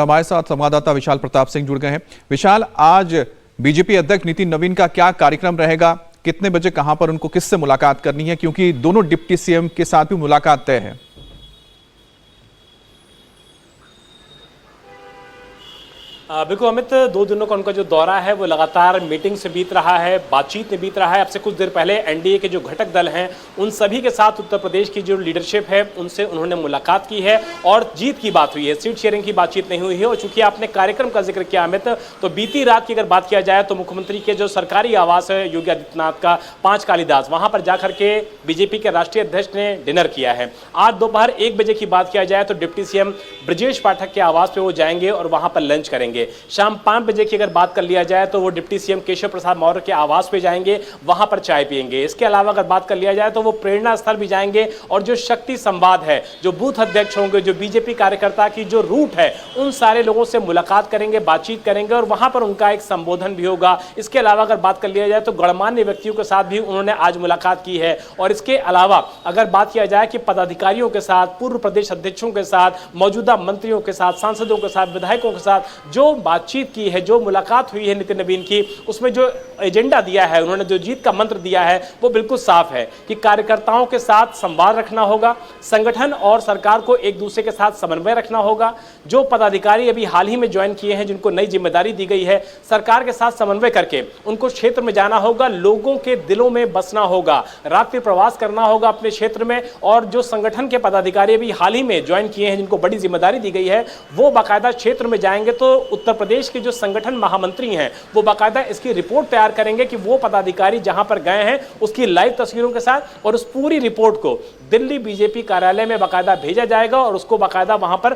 हमारे साथ संवाददाता विशाल प्रताप सिंह जुड़ गए हैं। विशाल, आज बीजेपी अध्यक्ष नितिन नवीन का क्या कार्यक्रम रहेगा, कितने बजे, कहां पर उनको किससे मुलाकात करनी है, क्योंकि दोनों डिप्टी सीएम के साथ भी मुलाकात तय है। बिल्कुल अमित, 2 दिनों का उनका जो दौरा है वो लगातार मीटिंग से बीत रहा है, बातचीत में बीत रहा है। अब से कुछ देर पहले एनडीए के जो घटक दल हैं उन सभी के साथ उत्तर प्रदेश की जो लीडरशिप है उनसे उन्होंने मुलाकात की है और जीत की बात हुई है, सीट शेयरिंग की बातचीत नहीं हुई है। और चूंकि आपने कार्यक्रम का जिक्र किया अमित, तो बीती रात की अगर बात किया जाए तो मुख्यमंत्री के जो सरकारी आवास है योगी आदित्यनाथ का, 5 कालीदास, वहां पर जाकर के बीजेपी के राष्ट्रीय अध्यक्ष ने डिनर किया है। आज दोपहर 1 बजे की बात किया जाए तो डिप्टी सीएम ब्रजेश पाठक के आवास पर वो जाएंगे और वहां पर लंच करेंगे। शाम 5 बजे की अगर बात कर लिया जाए तो वो डिप्टी सीएम केशव प्रसाद मौर्य के आवास पे जाएंगे, वहां पर चाय पिएंगे। इसके अलावा अगर बात कर लिया जाए तो वो प्रेरणा स्थल भी जाएंगे और जो शक्ति संवाद है, जो बूथ अध्यक्ष होंगे, जो बीजेपी कार्यकर्ता की जो रूट है, उन सारे लोगों से मुलाकात करेंगे, बातचीत करेंगे और वहां पर उनका एक संबोधन भी होगा। इसके अलावा अगर बात कर लिया जाए तो गणमान्य व्यक्तियों के साथ भी उन्होंने आज मुलाकात की है। और इसके अलावा अगर बात किया जाए कि पदाधिकारियों के साथ, पूर्व प्रदेश अध्यक्षों के साथ, मौजूदा मंत्रियों के साथ, सांसदों के साथ, विधायकों के साथ जो बातचीत की है, जो मुलाकात हुई है नितिन नवीन की, उसमें जो एजेंडा दिया है, उन्होंने जो जीत का मंत्र दिया है वो बिल्कुल साफ है कि कार्यकर्ताओं के साथ संवाद रखना होगा, संगठन और सरकार को एक दूसरे के साथ समन्वय रखना होगा। जो पदाधिकारी अभी हाल ही में ज्वाइन किए हैं, जिनको नई जिम्मेदारी दी गई है, सरकार के साथ समन्वय करके उनको क्षेत्र में जाना होगा, लोगों के दिलों में बसना होगा, रात्रि प्रवास करना होगा अपने क्षेत्र में। और जो संगठन के पदाधिकारी अभी हाल ही में ज्वाइन किए हैं, जिनको बड़ी जिम्मेदारी दी गई है, वो बाकायदा क्षेत्र में जाएंगे तो उत्तर प्रदेश के जो संगठन महामंत्री हैं वो बाकायदा इसकी रिपोर्ट तैयार करेंगे कि वो पदाधिकारी जहां पर गए हैं उसकी लाइव तस्वीरों के साथ, और उस पूरी रिपोर्ट को दिल्ली बीजेपी कार्यालय में बाकायदा भेजा जाएगा और उसको बाकायदा वहां पर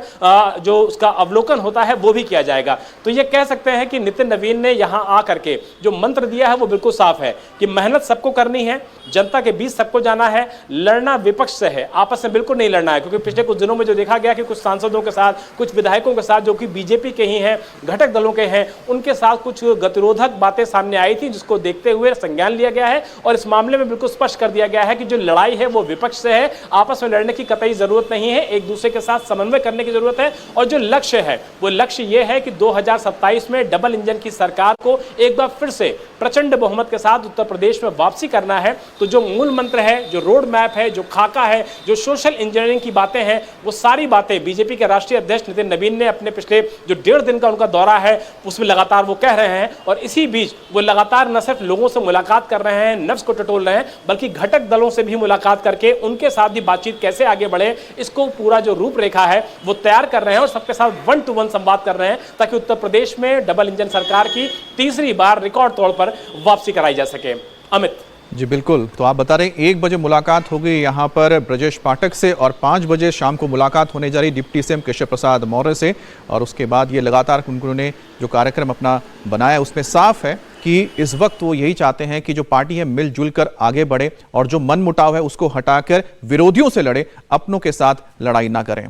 जो उसका अवलोकन होता है वो भी किया जाएगा। तो ये कह सकते हैं कि नितिन नवीन ने यहां आकर के जो मंत्र दिया है वो बिल्कुल साफ है कि मेहनत सबको करनी है, जनता के बीच सबको जाना है, लड़ना विपक्ष से है, आपस में बिल्कुल नहीं लड़ना है। क्योंकि पिछले कुछ दिनों में जो देखा गया कि कुछ सांसदों के साथ, कुछ विधायकों के साथ जो कि बीजेपी के ही हैं, घटक दलों के हैं, उनके साथ कुछ गतिरोधक बातें सामने आई थी, जिसको देखते हुए संज्ञान लिया गया है और इस मामले में बिल्कुल स्पष्ट कर दिया गया है कि जो लड़ाई है वो विपक्ष से है, आपस में लड़ने की कतई जरूरत नहीं है, एक दूसरे के साथ समन्वय करने की जरूरत है। और जो लक्ष्य है वो लक्ष्य ये है कि 2027 में डबल इंजन की सरकार को एक बार फिर से प्रचंड बहुमत के साथ उत्तर प्रदेश में वापसी करना है। तो जो मूल मंत्र है, जो रोड मैप है, जो खाका है, जो सोशल इंजीनियरिंग की बातें हैं, वो सारी बातें बीजेपी के राष्ट्रीय अध्यक्ष नितिन नवीन ने अपने पिछले जो 1.5 दिन का उनका दौरा है उसमें लगातार वो कह रहे हैं। और इसी बीच वो लगातार न सिर्फ लोगों से मुलाकात कर रहे हैं, नफ्स को टटोल रहे हैं, बल्कि घटक दलों से भी मुलाकात करके उनके साथ भी बातचीत कैसे आगे बढ़े, इसको पूरा जो रूपरेखा है वो तैयार कर रहे हैं और सबके साथ 1 to 1 संवाद कर रहे हैं, ताकि उत्तर प्रदेश में डबल इंजन सरकार की तीसरी बार रिकॉर्ड तौर पर वापसी कराई जा सके। अमित जी बिल्कुल, तो आप बता रहे हैं 1 बजे मुलाकात होगी यहाँ पर ब्रजेश पाठक से और 5 बजे शाम को मुलाकात होने जा रही डिप्टी सीएम केशव प्रसाद मौर्य से। और उसके बाद ये लगातार उन्होंने जो कार्यक्रम अपना बनाया उसमें साफ है कि इस वक्त वो यही चाहते हैं कि जो पार्टी है मिलजुल कर आगे बढ़े और जो मनमुटाव है उसको हटाकर विरोधियों से लड़े, अपनों के साथ लड़ाई ना करें।